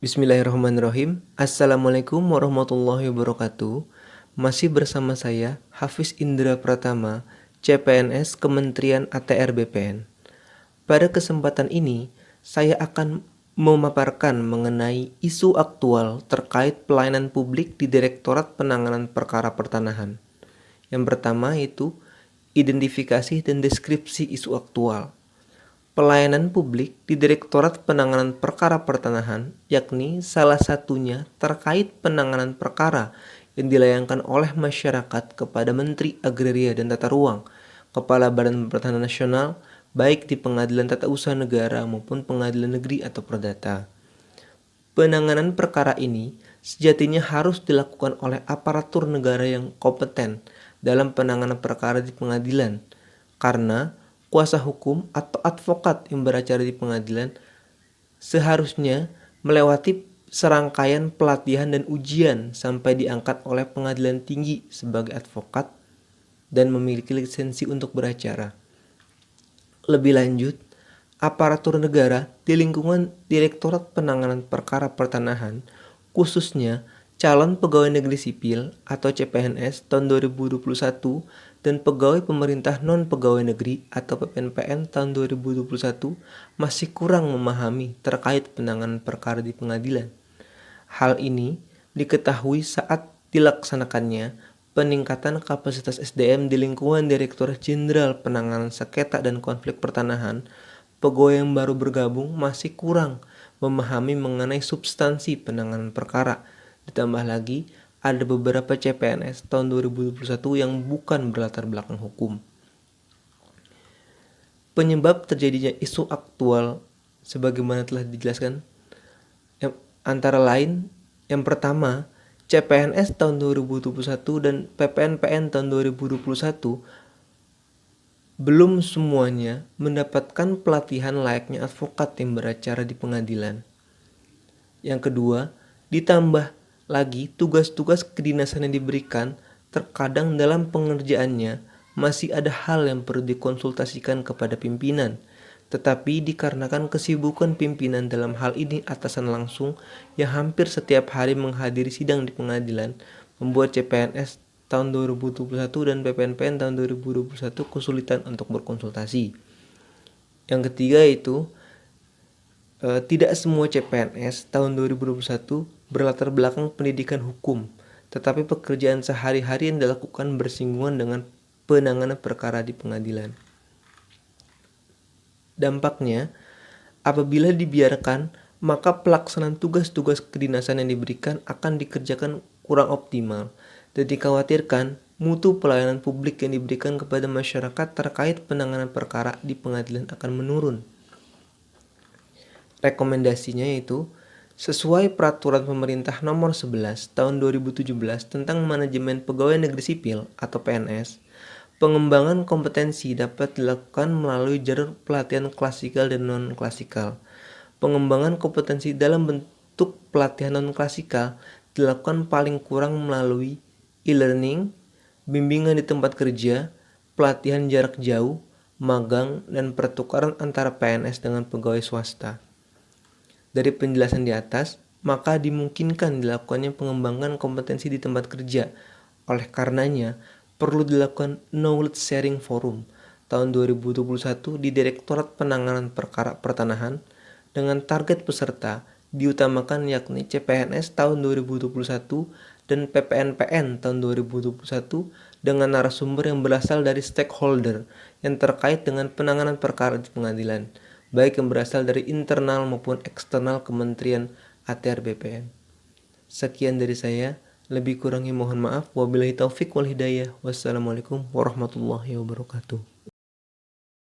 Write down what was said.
Bismillahirrahmanirrahim. Assalamualaikum warahmatullahi wabarakatuh. Masih bersama saya, Hafiz Indra Pratama, CPNS Kementerian ATR BPN. Pada kesempatan ini, saya akan memaparkan mengenai isu aktual terkait pelayanan publik di Direktorat Penanganan Perkara Pertanahan. Yang pertama yaitu identifikasi dan deskripsi isu aktual. Pelayanan publik di Direktorat Penanganan Perkara Pertanahan, yakni salah satunya terkait penanganan perkara yang dilayangkan oleh masyarakat kepada Menteri Agraria dan Tata Ruang, Kepala Badan Pertanahan Nasional, baik di Pengadilan Tata Usaha Negara maupun Pengadilan Negeri atau Perdata. Penanganan perkara ini sejatinya harus dilakukan oleh aparatur negara yang kompeten dalam penanganan perkara di pengadilan, karena kuasa hukum atau advokat yang beracara di pengadilan seharusnya melewati serangkaian pelatihan dan ujian sampai diangkat oleh pengadilan tinggi sebagai advokat dan memiliki lisensi untuk beracara. Lebih lanjut, aparatur negara di lingkungan Direktorat Penanganan Perkara Pertanahan, khususnya calon pegawai negeri sipil atau CPNS tahun 2021 dan pegawai pemerintah non-pegawai negeri atau PPNPN tahun 2021 masih kurang memahami terkait penanganan perkara di pengadilan. Hal ini diketahui saat dilaksanakannya peningkatan kapasitas SDM di lingkungan Direktorat Jenderal Penanganan Sengketa dan Konflik Pertanahan. Pegawai yang baru bergabung masih kurang memahami mengenai substansi penanganan perkara. Ditambah lagi, ada beberapa CPNS tahun 2021 yang bukan berlatar belakang hukum. Penyebab terjadinya isu aktual sebagaimana telah dijelaskan antara lain, yang pertama, CPNS tahun 2021 dan PPNPN tahun 2021 belum semuanya mendapatkan pelatihan layaknya advokat yang beracara di pengadilan. Yang kedua, ditambah lagi tugas-tugas kedinasan yang diberikan terkadang dalam pengerjaannya masih ada hal yang perlu dikonsultasikan kepada pimpinan, tetapi dikarenakan kesibukan pimpinan dalam hal ini atasan langsung yang hampir setiap hari menghadiri sidang di pengadilan, membuat CPNS tahun 2021 dan PPNPN tahun 2021 kesulitan untuk berkonsultasi. Yang ketiga itu tidak semua CPNS tahun 2021 berlatar belakang pendidikan hukum, tetapi pekerjaan sehari-hari yang dilakukan bersinggungan dengan penanganan perkara di pengadilan. Dampaknya, apabila dibiarkan, maka pelaksanaan tugas-tugas kedinasan yang diberikan akan dikerjakan kurang optimal dan dikhawatirkan mutu pelayanan publik yang diberikan kepada masyarakat terkait penanganan perkara di pengadilan akan menurun. Rekomendasinya yaitu sesuai Peraturan Pemerintah Nomor 11 Tahun 2017 tentang Manajemen Pegawai Negeri Sipil atau PNS, pengembangan kompetensi dapat dilakukan melalui jalur pelatihan klasikal dan non-klasikal. Pengembangan kompetensi dalam bentuk pelatihan non-klasikal dilakukan paling kurang melalui e-learning, bimbingan di tempat kerja, pelatihan jarak jauh, magang, dan pertukaran antara PNS dengan pegawai swasta. Dari penjelasan di atas, maka dimungkinkan dilakukannya pengembangan kompetensi di tempat kerja. Oleh karenanya, perlu dilakukan Knowledge Sharing Forum tahun 2021 di Direktorat Penanganan Perkara Pertanahan dengan target peserta diutamakan yakni CPNS tahun 2021 dan PPNPN tahun 2021 dengan narasumber yang berasal dari stakeholder yang terkait dengan penanganan perkara di pengadilan, baik yang berasal dari internal maupun eksternal Kementerian ATR BPN. Sekian dari saya, lebih kurangnya mohon maaf. Wabillahi taufik wal hidayah. Wassalamualaikum warahmatullahi wabarakatuh.